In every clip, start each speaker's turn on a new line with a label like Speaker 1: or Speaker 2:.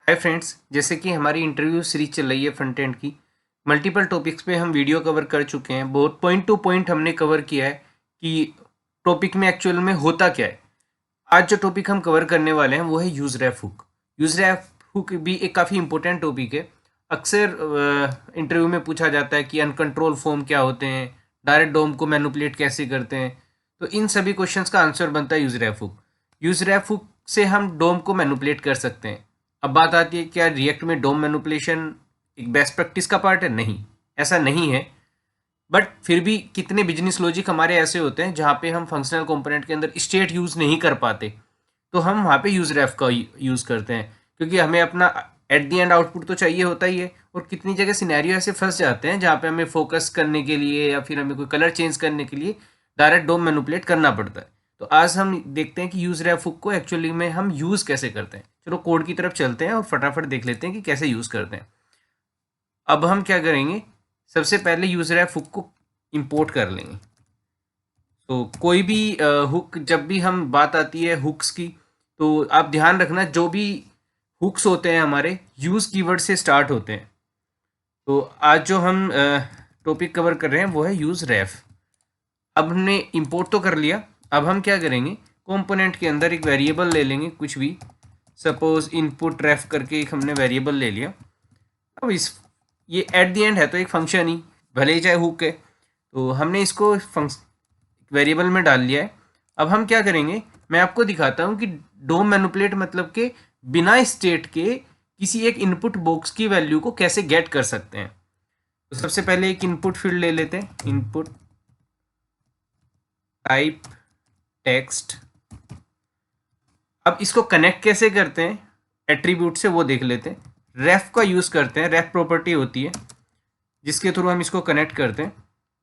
Speaker 1: Hi friends, जैसे कि हमारी इंटरव्यू सीरीज चल रही है फ्रंट एंड की। मल्टीपल टॉपिक्स पे हम वीडियो कवर कर चुके हैं। बहुत पॉइंट टू पॉइंट हमने कवर किया है कि टॉपिक में एक्चुअल में होता क्या है। आज जो टॉपिक हम कवर करने वाले हैं वो है यूज रैफ हुक। यूज रैफ हुक भी एक काफ़ी इंपॉर्टेंट टॉपिक है। अक्सर इंटरव्यू में पूछा जाता है कि अनकंट्रोल फॉर्म क्या होते हैं, डायरेक्ट डोम को मैनिपुलेट कैसे करते हैं। तो इन सभी क्वेश्चंस का आंसर बनता है यूज रैफ हुक। यूज रैफ हुक से हम डोम को मैनिपुलेट कर सकते हैं। अब बात आती है, क्या रिएक्ट में डोम मैनिपुलेशन एक बेस्ट प्रैक्टिस का पार्ट है? नहीं, ऐसा नहीं है। बट फिर भी कितने बिजनेस लॉजिक हमारे ऐसे होते हैं जहाँ पे हम फंक्शनल कंपोनेंट के अंदर स्टेट यूज़ नहीं कर पाते, तो हम वहाँ पे यूज़ रेफ का यूज़ करते हैं, क्योंकि हमें अपना एट दी एंड आउटपुट तो चाहिए होता ही है। और कितनी जगह सिनेरियो ऐसे फंस जाते हैं जहाँ पे हमें फोकस करने के लिए या फिर हमें कोई कलर चेंज करने के लिए डायरेक्ट डोम मैनिपुलेट करना पड़ता है। तो आज हम देखते हैं कि यूज़ रेफ हुक को एक्चुअली में हम यूज़ कैसे करते हैं। चलो कोड की तरफ चलते हैं और फटाफट देख लेते हैं कि कैसे यूज़ करते हैं। अब हम क्या करेंगे, सबसे पहले यूज़ रेफ हुक को इंपोर्ट कर लेंगे। तो कोई भी हुक, जब भी हम बात आती है हुक्स की, तो आप ध्यान रखना जो भी हुक्स होते हैं हमारे यूज़ कीवर्ड से स्टार्ट होते हैं। तो आज जो हम टॉपिक कवर कर रहे हैं वो है यूज़ रेफ। अब हमने इंपोर्ट तो कर लिया। अब हम क्या करेंगे, कंपोनेंट के अंदर एक वेरिएबल ले लेंगे कुछ भी। सपोज इनपुट रेफ करके एक हमने वेरिएबल ले लिया। अब इस ये एट द एंड है तो एक फंक्शन ही, भले ही चाहे हुक है। तो हमने इसको वेरिएबल में डाल लिया है। अब हम क्या करेंगे, मैं आपको दिखाता हूँ कि डोम मैनिपुलेट मतलब के बिना स्टेट के किसी एक इनपुट बॉक्स की वैल्यू को कैसे गेट कर सकते हैं। तो सबसे पहले एक इनपुट फील्ड ले लेते हैं, इनपुट टाइप टेक्स्ट। अब इसको कनेक्ट कैसे करते हैं एट्रीब्यूट से वो देख लेते हैं। रेफ का यूज़ करते हैं, रेफ प्रॉपर्टी होती है जिसके थ्रू हम इसको कनेक्ट करते हैं।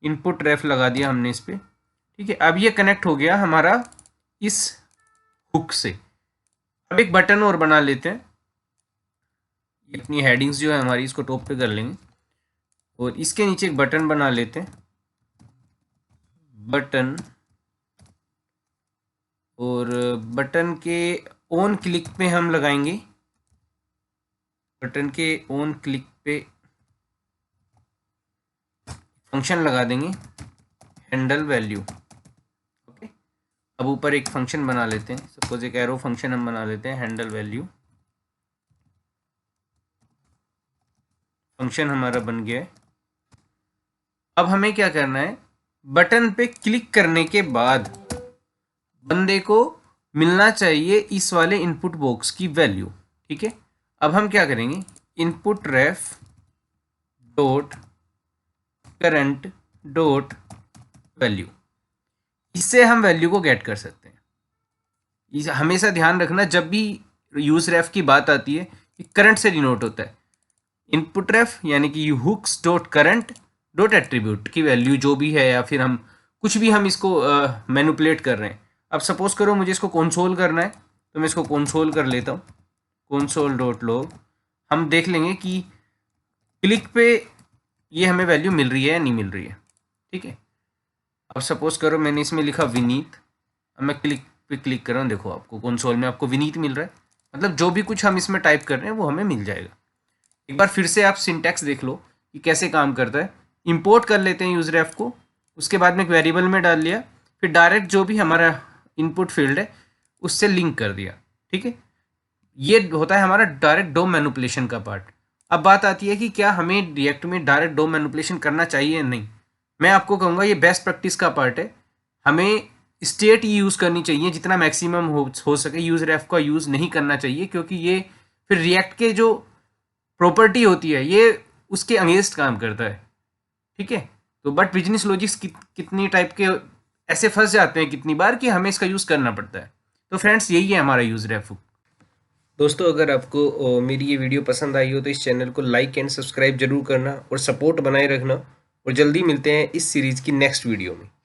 Speaker 1: इनपुट रेफ लगा दिया हमने इस पर, ठीक है। अब ये कनेक्ट हो गया हमारा इस हुक से। अब एक बटन और बना लेते हैं। अपनी हेडिंग्स जो है हमारी, इसको टॉप पे कर लेंगे और इसके नीचे एक बटन बना लेते हैं, बटन। और बटन के ऑन क्लिक पे हम लगाएंगे, बटन के ऑन क्लिक पे फंक्शन लगा देंगे हैंडल वैल्यू। ओके, अब ऊपर एक फंक्शन बना लेते हैं, सपोज एक एरो फंक्शन हम बना लेते हैं हैंडल वैल्यू। फंक्शन हमारा बन गया है। अब हमें क्या करना है, बटन पे क्लिक करने के बाद बंदे को मिलना चाहिए इस वाले इनपुट बॉक्स की वैल्यू, ठीक है। अब हम क्या करेंगे, इनपुट रेफ डॉट करंट डॉट वैल्यू, इससे हम वैल्यू को गेट कर सकते हैं। इसे हमेशा ध्यान रखना, जब भी यूज रेफ की बात आती है ये करंट से डिनोट होता है। इनपुट रेफ यानी कि hooks dot current dot attribute की वैल्यू जो भी है, या फिर हम कुछ भी हम इसको मैनिपुलेट कर रहे हैं। अब सपोज करो मुझे इसको कंसोल करना है, तो मैं इसको कंसोल कर लेता हूँ, कंसोल डॉट लॉग। हम देख लेंगे कि क्लिक पे ये हमें वैल्यू मिल रही है या नहीं मिल रही है, ठीक है। अब सपोज करो मैंने इसमें लिखा विनीत। अब मैं क्लिक पे क्लिक कर रहा हूँ, देखो आपको कंसोल में आपको विनीत मिल रहा है। मतलब जो भी कुछ हम इसमें टाइप कर रहे हैं वो हमें मिल जाएगा। एक बार फिर से आप सिंटैक्स देख लो कि कैसे काम करता है। इंपोर्ट कर लेते हैं यूज रेफ को, उसके बाद में एक वेरिएबल में डाल लिया, फिर डायरेक्ट जो भी हमारा इनपुट फील्ड है उससे लिंक कर दिया, ठीक है। ये होता है हमारा डायरेक्ट डोम मैनिपुलेशन का पार्ट। अब बात आती है कि क्या हमें रिएक्ट में डायरेक्ट डोम मैनिपुलेशन करना चाहिए या नहीं। मैं आपको कहूँगा ये बेस्ट प्रैक्टिस का पार्ट है। हमें स्टेट ही यूज़ करनी चाहिए, जितना मैक्सिमम हो सके यूज़ रेफ का यूज़ नहीं करना चाहिए, क्योंकि ये फिर रिएक्ट के जो प्रॉपर्टी होती है ये उसके अगेंस्ट काम करता है, ठीक है। तो बट बिजनेस लॉजिक्स कितनी टाइप के ऐसे फंस जाते हैं कितनी बार कि हमें इसका यूज़ करना पड़ता है। तो फ्रेंड्स यही है हमारा यूज़ रेफ। दोस्तों, अगर आपको मेरी ये वीडियो पसंद आई हो तो इस चैनल को लाइक एंड सब्सक्राइब जरूर करना और सपोर्ट बनाए रखना। और जल्दी मिलते हैं इस सीरीज़ की नेक्स्ट वीडियो में।